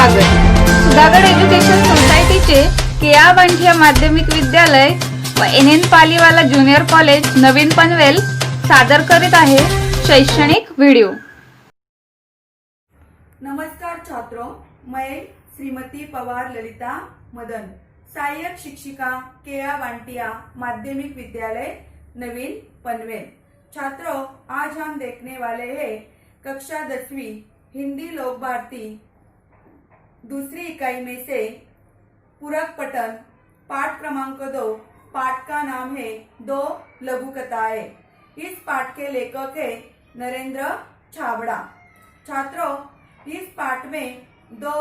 स्वागत। सुधागड एज्युकेशन सोसायटीचे केआ वांठिया माध्यमिक विद्यालय व NN पालीवाला ज्युनियर कॉलेज नवीन पनवेल सादर करीत आहे शैक्षणिक व्हिडिओ। नमस्कार छात्रों, मैं श्रीमती पवार ललिता मदन, सहायक शिक्षिका केआ वांटिया माध्यमिक विद्यालय नवीन पनवेल। छात्रों, आज हम देखने वाले हैं कक्षा 10वीं हिंदी लोक भारती दूसरी इकाई में से पूरक पठन पाठ क्रमांक 2। पाठ का नाम है दो लघु कथाएं। इस पाठ के लेखक है नरेंद्र छाबड़ा। छात्रों, इस पाठ में दो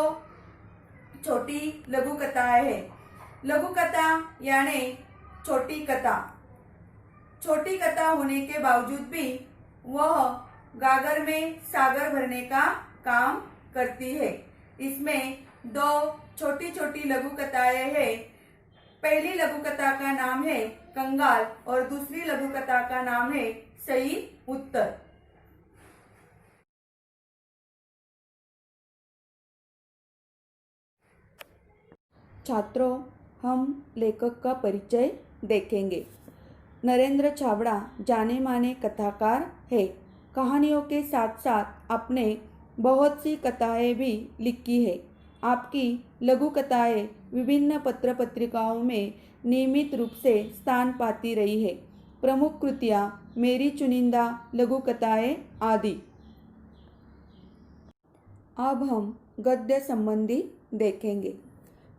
छोटी लघु कथाएं हैं। लघु कथा यानी छोटी कथा। छोटी कथा होने के बावजूद भी वह गागर में सागर भरने का काम करती है। इसमें दो छोटी छोटी लघु कथाएं हैं। पहली लघु कथा का नाम है कंगाल और दूसरी लघु कथा का नाम है सही उत्तर। छात्रों, हम लेखक का परिचय देखेंगे। नरेंद्र छाबड़ा जाने माने कथाकार है। कहानियों के साथ साथ अपने बहुत सी कथाएं भी लिखी है। आपकी लघु कथाएं विभिन्न पत्र पत्रिकाओं में नियमित रूप से स्थान पाती रही है। प्रमुख कृतियां मेरी चुनिंदा लघु कथाएं आदि। अब हम गद्य संबंधी देखेंगे।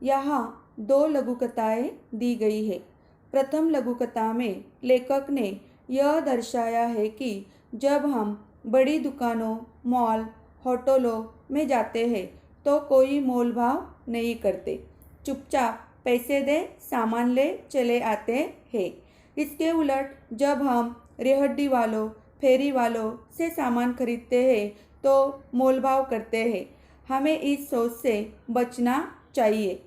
यहाँ दो लघु कथाएं दी गई है। प्रथम लघु कथा में लेखक ने यह दर्शाया है कि जब हम बड़ी दुकानों, मॉल, होटलों में जाते हैं तो कोई मोल भाव नहीं करते, चुपचाप पैसे दे सामान ले चले आते हैं। इसके उलट जब हम रेहड़ी वालों, फेरी वालों से सामान खरीदते हैं तो मोल भाव करते हैं। हमें इस सोच से बचना चाहिए।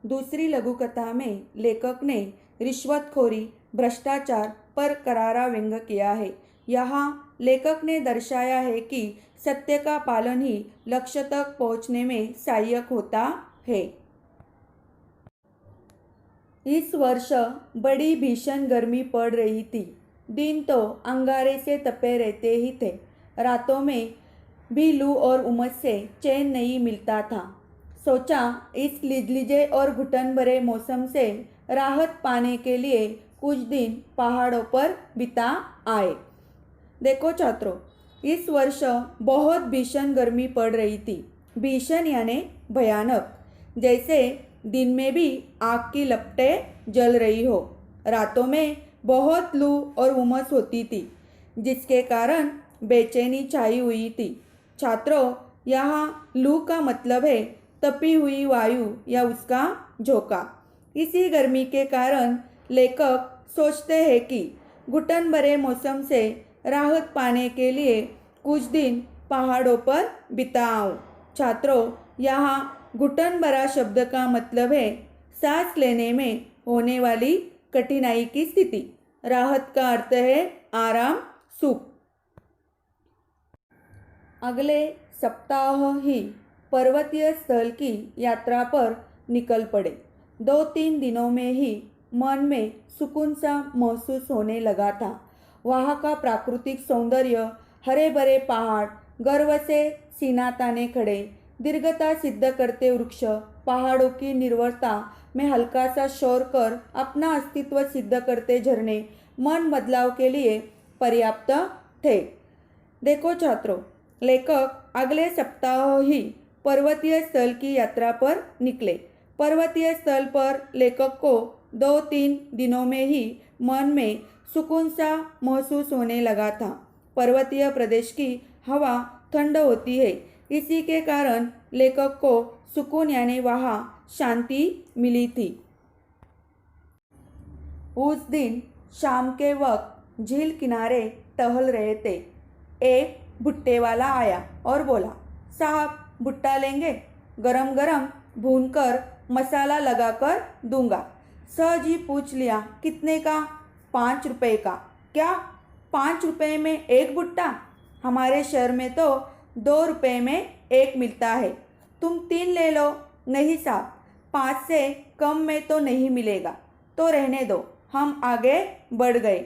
दूसरी लघु कथा में लेखक ने रिश्वतखोरी, भ्रष्टाचार पर करारा व्यंग्य किया है। यहाँ लेखक ने दर्शाया है कि सत्य का पालन ही लक्ष्य तक पहुँचने में सहायक होता है। इस वर्ष बड़ी भीषण गर्मी पड़ रही थी। दिन तो अंगारे से तपे रहते ही थे। रातों में भी लू और उमस से चैन नहीं मिलता था। सोचा इस लिजलिजे और घुटन भरे मौसम से राहत पाने के लिए कुछ दिन पहाड़ों पर बिता आए। देखो छात्रों, इस वर्ष बहुत भीषण गर्मी पड़ रही थी। भीषण यानी भयानक, जैसे दिन में भी आग की लपटें जल रही हो। रातों में बहुत लू और उमस होती थी, जिसके कारण बेचैनी छाई हुई थी। छात्रों, यहाँ लू का मतलब है तपी हुई वायु या उसका झोंका। इसी गर्मी के कारण लेखक सोचते हैं कि घुटन भरे मौसम से राहत पाने के लिए कुछ दिन पहाड़ों पर बिताऊं। छात्रों, यहाँ घुटन भरा शब्द का मतलब है सांस लेने में होने वाली कठिनाई की स्थिति। राहत का अर्थ है आराम, सुख। अगले सप्ताह ही पर्वतीय स्थल की यात्रा पर निकल पड़े। 2-3 दिनों में ही मन में सुकून सा महसूस होने लगा था। वहाँ का प्राकृतिक सौंदर्य, हरे भरे पहाड़, गर्व से सीना ताने खड़े, दीर्घता सिद्ध करते वृक्ष, पहाड़ों की निर्भरता में हल्का सा शोर कर अपना अस्तित्व सिद्ध करते झरने मन बदलाव के लिए पर्याप्त थे। देखो छात्रों, लेखक अगले सप्ताह ही पर्वतीय स्थल की यात्रा पर निकले। पर्वतीय स्थल पर लेखक को 2-3 दिनों में ही मन में सुकून सा महसूस होने लगा था। पर्वतीय प्रदेश की हवा ठंड होती है। इसी के कारण लेखक को सुकून यानी वहाँ शांति मिली थी। उस दिन शाम के वक्त झील किनारे टहल रहे थे। एक भुट्टे वाला आया और बोला, साहब भुट्टा लेंगे? गरम गरम भूनकर मसाला लगाकर दूंगा। सहज ही पूछ लिया, कितने का? 5 रुपए का। क्या 5 रुपए में एक भुट्टा? हमारे शहर में तो 2 रुपए में 1 मिलता है। तुम 3 ले लो। नहीं साहब, 5 से कम में तो नहीं मिलेगा। तो रहने दो। हम आगे बढ़ गए।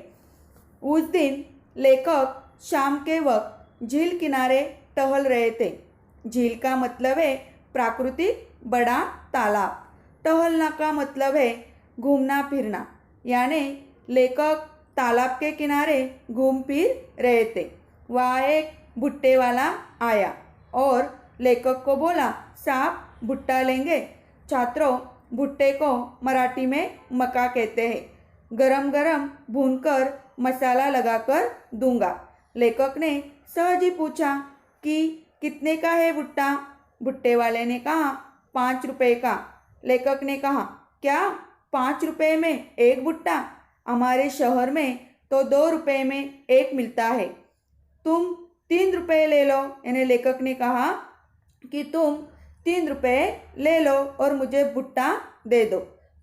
उस दिन लेखक शाम के वक्त झील किनारे टहल रहे थे। झील का मतलब है प्राकृतिक बड़ा तालाब। टहलना का मतलब है घूमना फिरना। यानी लेखक तालाब के किनारे घूम फिर रहे थे। वहाँ एक भुट्टे वाला आया और लेखक को बोला, साहब भुट्टा लेंगे? छात्रों, भुट्टे को मराठी में मका कहते हैं। गरम गरम भूनकर मसाला लगाकर दूंगा। लेखक ने सहज ही पूछा कि कितने का है भुट्टा? भुट्टे वाले ने कहा, 5 रुपए का। लेखक ने कहा, क्या 5 रुपए में 1 भुट्टा? हमारे शहर में तो 2 रुपए में 1 मिलता है। तुम 3 रुपए ले लो। यानी लेखक ने कहा कि तुम 3 रुपए ले लो और मुझे भुट्टा दे दो।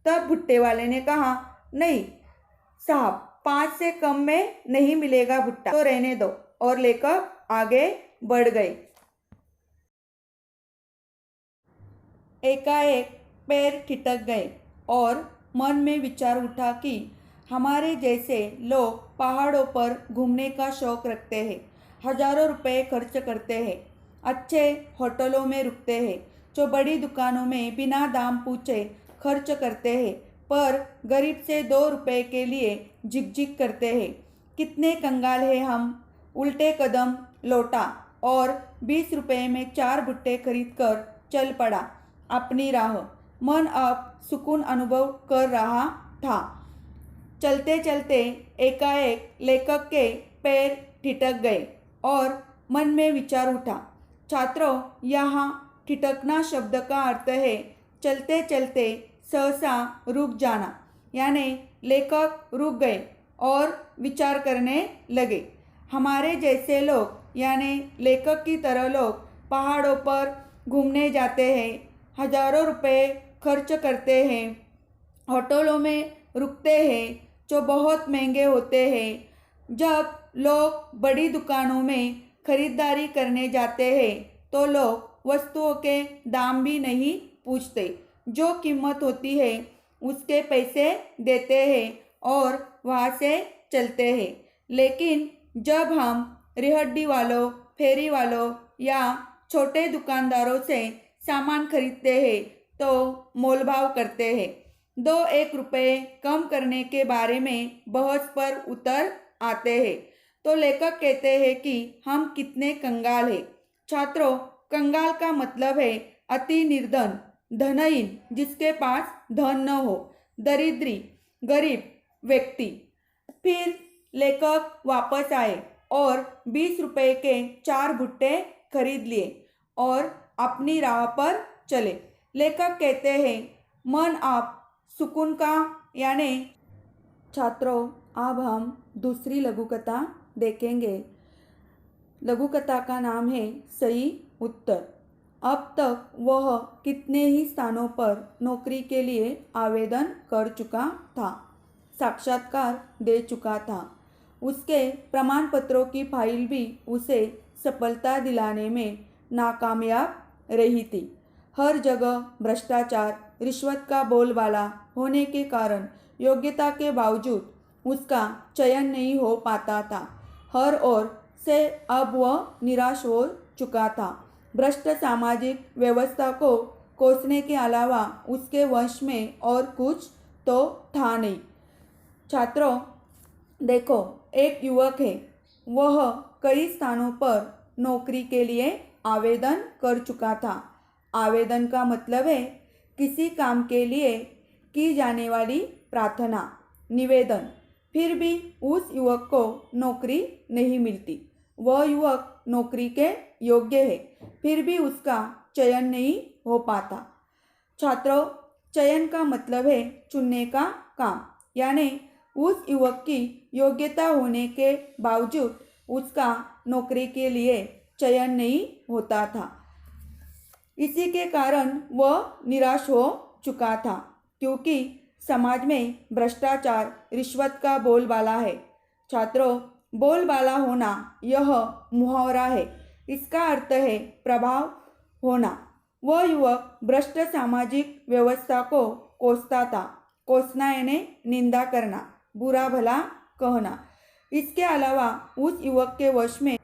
तब भुट्टे वाले ने कहा, नहीं साहब, 5 से कम में नहीं मिलेगा भुट्टा, तो रहने दो। और लेखक आगे बढ़ गए। एकाएक पैर ठिठक गए और मन में विचार उठा कि हमारे जैसे लोग पहाड़ों पर घूमने का शौक रखते हैं, हजारों रुपए खर्च करते हैं, अच्छे होटलों में रुकते हैं, जो बड़ी दुकानों में बिना दाम पूछे खर्च करते हैं, पर गरीब से 2 रुपए के लिए झिकझिक करते हैं। कितने कंगाल हैं हम। उल्टे कदम लौटा और 20 रुपए में 4 भुट्टे खरीदकर चल पड़ा अपनी राह। मन अब सुकून अनुभव कर रहा था। चलते चलते एकाएक लेखक के पैर ठिठक गए और मन में विचार उठा। छात्रों, यहाँ ठिठकना शब्द का अर्थ है चलते चलते सहसा रुक जाना। यानी लेखक रुक गए और विचार करने लगे। हमारे जैसे लोग यानी लेखक की तरह लोग पहाड़ों पर घूमने जाते हैं, हजारों रुपए खर्च करते हैं, होटलों में रुकते हैं जो बहुत महंगे होते हैं। जब लोग बड़ी दुकानों में खरीदारी करने जाते हैं तो लोग वस्तुओं के दाम भी नहीं पूछते, जो कीमत होती है उसके पैसे देते हैं और वहाँ से चलते हैं। लेकिन जब हम रेहड़ी वालों, फेरी वालों या छोटे दुकानदारों से सामान खरीदते हैं तो मोलभाव करते हैं। 2-1 रुपए कम करने के बारे में बहस पर उतर आते हैं तो लेखक कहते हैं कि हम कितने कंगाल हैं। छात्रों, कंगाल का मतलब है अति निर्धन, धनहीन, जिसके पास धन न हो, दरिद्री, गरीब व्यक्ति। फिर लेखक वापस आए और 20 रुपए के 4 भुट्टे खरीद लिए और अपनी राह पर चले। लेखक कहते हैं, मन आप सुकून का यानी। छात्रों, अब हम दूसरी लघुकथा देखेंगे। लघुकथा का नाम है सही उत्तर। अब तक वह कितने ही स्थानों पर नौकरी के लिए आवेदन कर चुका था, साक्षात्कार दे चुका था। उसके प्रमाण पत्रों की फाइल भी उसे सफलता दिलाने में नाकामयाब रही थी। हर जगह भ्रष्टाचार, रिश्वत का बोलबाला होने के कारण योग्यता के बावजूद उसका चयन नहीं हो पाता था। हर ओर से अब वह निराश हो चुका था। भ्रष्ट सामाजिक व्यवस्था को कोसने के अलावा उसके वश में और कुछ तो था नहीं। छात्रों, देखो, एक युवक है। वह कई स्थानों पर नौकरी के लिए आवेदन कर चुका था। आवेदन का मतलब है किसी काम के लिए की जाने वाली प्रार्थना, निवेदन। फिर भी उस युवक को नौकरी नहीं मिलती। वह युवक नौकरी के योग्य है, फिर भी उसका चयन नहीं हो पाता। छात्रों, चयन का मतलब है चुनने का काम। यानी उस युवक की योग्यता होने के बावजूद उसका नौकरी के लिए चयन नहीं होता था। इसी के कारण वह निराश हो चुका था, क्योंकि समाज में भ्रष्टाचार, रिश्वत का बोलबाला है। छात्रों, बोलबाला होना यह मुहावरा है। इसका अर्थ है प्रभाव होना। वह युवक भ्रष्ट सामाजिक व्यवस्था को कोसता था। कोसना यानी निंदा करना, बुरा भला कहना। इसके अलावा उस युवक के वश में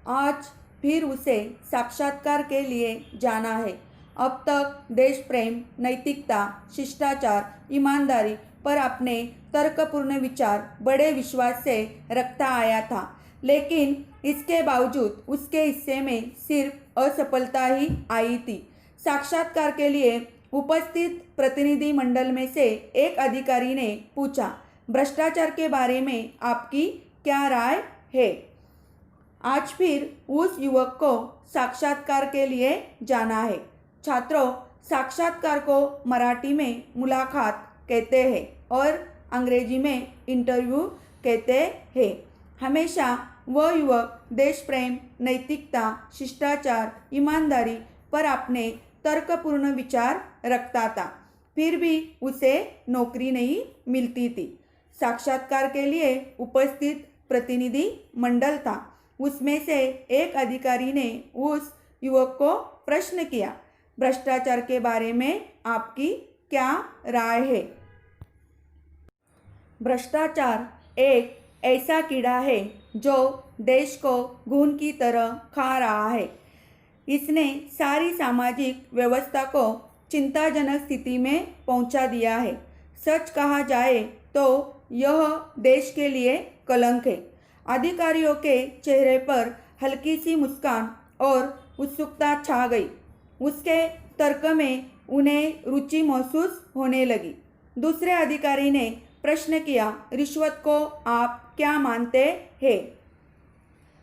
आज फिर उसे साक्षात्कार के लिए जाना है। अब तक देश प्रेम, नैतिकता, शिष्टाचार, ईमानदारी पर अपने तर्कपूर्ण विचार बड़े विश्वास से रखता आया था, लेकिन इसके बावजूद उसके हिस्से में सिर्फ असफलता ही आई थी। साक्षात्कार के लिए उपस्थित प्रतिनिधि मंडल में से एक अधिकारी ने पूछा, भ्रष्टाचार के बारे में आपकी क्या राय है? आज फिर उस युवक को साक्षात्कार के लिए जाना है। छात्रों, साक्षात्कार को मराठी में मुलाकात कहते हैं और अंग्रेजी में इंटरव्यू कहते हैं। हमेशा वह युवक देश प्रेम, नैतिकता, शिष्टाचार, ईमानदारी पर अपने तर्कपूर्ण विचार रखता था, फिर भी उसे नौकरी नहीं मिलती थी। साक्षात्कार के लिए उपस्थित प्रतिनिधि मंडल था। उसमें से एक अधिकारी ने उस युवक को प्रश्न किया, भ्रष्टाचार के बारे में आपकी क्या राय है? भ्रष्टाचार एक ऐसा कीड़ा है जो देश को घून की तरह खा रहा है। इसने सारी सामाजिक व्यवस्था को चिंताजनक स्थिति में पहुंचा दिया है। सच कहा जाए तो यह देश के लिए कलंक है। अधिकारियों के चेहरे पर हल्की सी मुस्कान और उत्सुकता छा गई। उसके तर्क में उन्हें रुचि महसूस होने लगी। दूसरे अधिकारी ने प्रश्न किया, रिश्वत को आप क्या मानते हैं?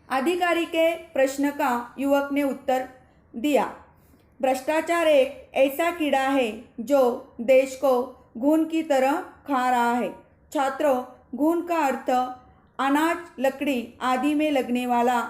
अधिकारी के प्रश्न का युवक ने उत्तर दिया, भ्रष्टाचार एक ऐसा कीड़ा है जो देश को घून की तरह खा रहा है। छात्रों, घून का अर्थ अनाज, लकड़ी आदि में लगने वाला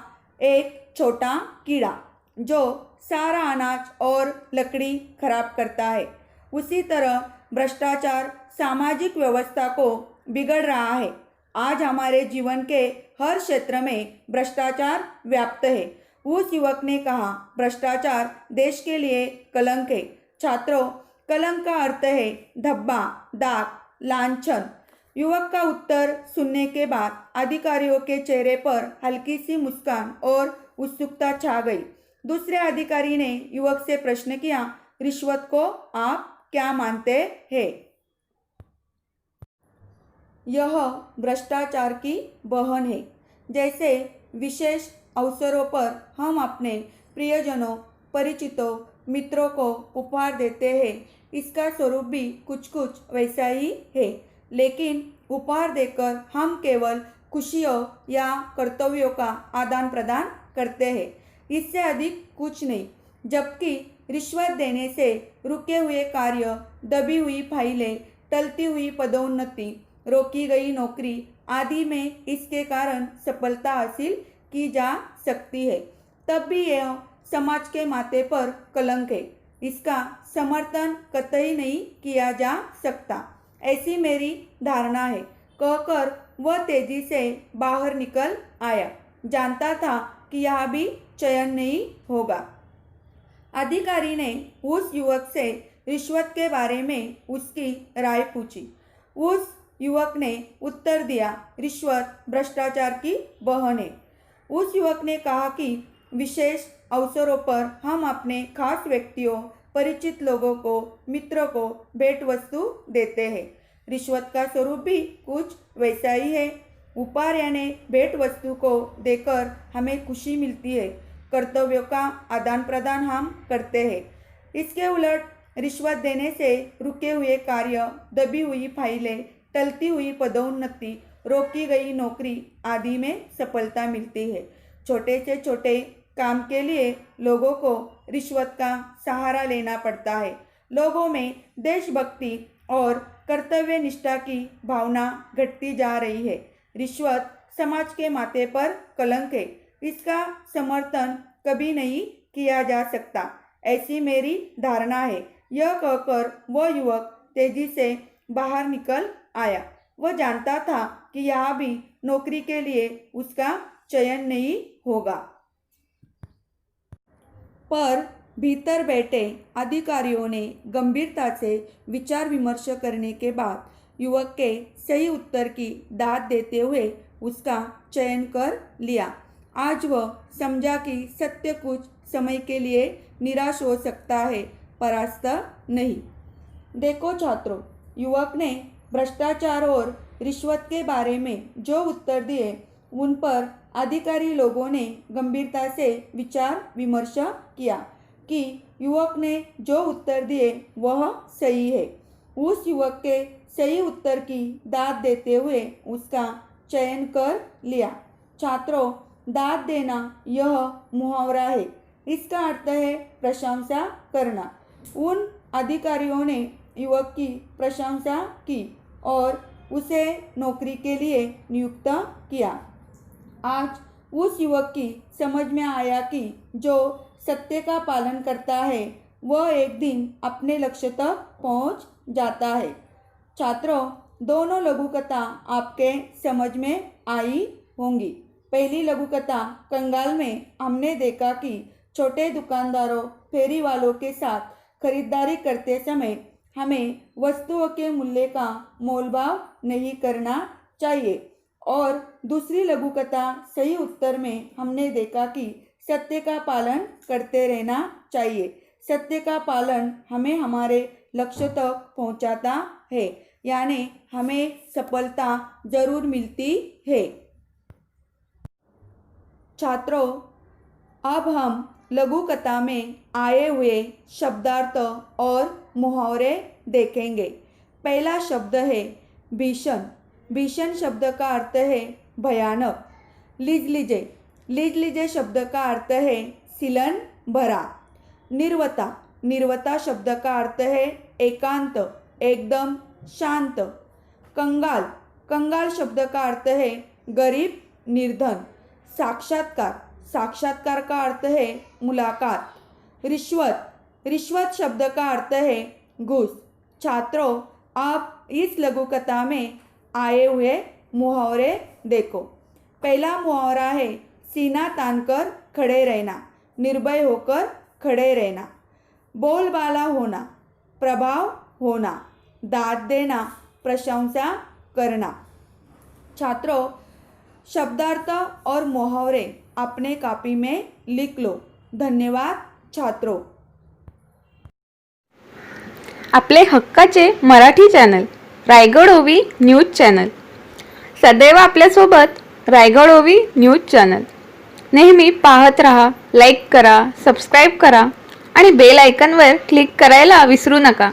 एक छोटा कीड़ा जो सारा अनाज और लकड़ी खराब करता है। उसी तरह भ्रष्टाचार सामाजिक व्यवस्था को बिगड़ रहा है। आज हमारे जीवन के हर क्षेत्र में भ्रष्टाचार व्याप्त है। उस युवक ने कहा, भ्रष्टाचार देश के लिए कलंक है। छात्रों, कलंक का अर्थ है धब्बा, दाग, लांछन। युवक का उत्तर सुनने के बाद अधिकारियों के चेहरे पर हल्की सी मुस्कान और उत्सुकता छा गई। दूसरे अधिकारी ने युवक से प्रश्न किया, रिश्वत को आप क्या मानते हैं? यह भ्रष्टाचार की बहन है। जैसे विशेष अवसरों पर हम अपने प्रियजनों, परिचितों, मित्रों को उपहार देते हैं, इसका स्वरूप भी कुछ कुछ वैसा ही है। लेकिन उपहार देकर हम केवल खुशियों या कर्तव्यों का आदान प्रदान करते हैं, इससे अधिक कुछ नहीं। जबकि रिश्वत देने से रुके हुए कार्य, दबी हुई फाइलें, टलती हुई पदोन्नति, रोकी गई नौकरी आदि में इसके कारण सफलता हासिल की जा सकती है। तब भी यह समाज के माथे पर कलंक है। इसका समर्थन कतई नहीं किया जा सकता, ऐसी मेरी धारणा है, कहकर वह तेजी से बाहर निकल आया। जानता था कि यह भी चयन नहीं होगा। अधिकारी ने उस युवक से रिश्वत के बारे में उसकी राय पूछी। उस युवक ने उत्तर दिया, रिश्वत भ्रष्टाचार की बहन है। उस युवक ने कहा कि विशेष अवसरों पर हम अपने खास व्यक्तियों, परिचित लोगों को, मित्रों को भेंट वस्तु देते हैं। रिश्वत का स्वरूप भी कुछ वैसा ही है। उपहार यानी भेंट वस्तु को देकर हमें खुशी मिलती है, कर्तव्यों का आदान प्रदान हम करते हैं। इसके उलट रिश्वत देने से रुके हुए कार्य, दबी हुई फाइलें, टलती हुई पदोन्नति, रोकी गई नौकरी आदि में सफलता मिलती है। छोटे से छोटे काम के लिए लोगों को रिश्वत का सहारा लेना पड़ता है। लोगों में देशभक्ति और कर्तव्य निष्ठा की भावना घटती जा रही है। रिश्वत समाज के माथे पर कलंक है। इसका समर्थन कभी नहीं किया जा सकता, ऐसी मेरी धारणा है। यह कहकर वह युवक तेजी से बाहर निकल आया। वह जानता था कि यहाँ भी नौकरी के लिए उसका चयन नहीं होगा। पर भीतर बैठे अधिकारियों ने गंभीरता से विचार विमर्श करने के बाद युवक के सही उत्तर की दाद देते हुए उसका चयन कर लिया। आज वह समझा कि सत्य कुछ समय के लिए निराश हो सकता है, परास्त नहीं। देखो छात्रों, युवक ने भ्रष्टाचार और रिश्वत के बारे में जो उत्तर दिए उन पर अधिकारी लोगों ने गंभीरता से विचार विमर्श किया कि युवक ने जो उत्तर दिए वह सही है। उस युवक के सही उत्तर की दाद देते हुए उसका चयन कर लिया। छात्रों, दाद देना यह मुहावरा है। इसका अर्थ है प्रशंसा करना। उन अधिकारियों ने युवक की प्रशंसा की और उसे नौकरी के लिए नियुक्त किया। आज उस युवक की समझ में आया कि जो सत्य का पालन करता है वह एक दिन अपने लक्ष्य तक पहुंच जाता है। छात्रों, दोनों लघुकथा आपके समझ में आई होंगी। पहली लघुकथा कंगाल में हमने देखा कि छोटे दुकानदारों, फेरी वालों के साथ खरीदारी करते समय हमें वस्तुओं के मूल्य का मोलभाव नहीं करना चाहिए। और दूसरी लघुकथा सही उत्तर में हमने देखा कि सत्य का पालन करते रहना चाहिए। सत्य का पालन हमें हमारे लक्ष्य तक पहुंचाता है, यानी हमें सफलता जरूर मिलती है। छात्रों, अब हम लघु कथा में आए हुए शब्दार्थ और मुहावरे देखेंगे। पहला शब्द है भीषण। भीषण शब्द का अर्थ है भयानक। लीज लीजे। लीज लीजे शब्द का अर्थ है सिलन भरा। निर्वता। निर्वता शब्द का अर्थ है एकांत, एकदम शांत। कंगाल। कंगाल शब्द का अर्थ है गरीब, निर्धन। साक्षात्कार। साक्षात्कार का अर्थ है मुलाकात। रिश्वत। रिश्वत शब्द का अर्थ है घूस। छात्रों, आप इस लघु कथा में आए हुए मुहावरे देखो। पहला मुहावरा है सीना तानकर खड़े रहना, निर्भय होकर खड़े रहना। बोलबाला होना, प्रभाव होना, दाद देना, प्रशंसा करना। छात्रों, शब्दार्थ और मुहावरे अपने कॉपी में लिख लो। धन्यवाद छात्रों। आपले हक्काचे मराठी चॅनल रायगड ओवी न्यूज चॅनल सदैव आपल्यासोबत। रायगड ओवी न्यूज चॅनल नेहमी पाहत रहा, लाईक करा, सबस्क्राईब करा आणि बेल आयकॉनवर क्लिक करायला विसरू नका।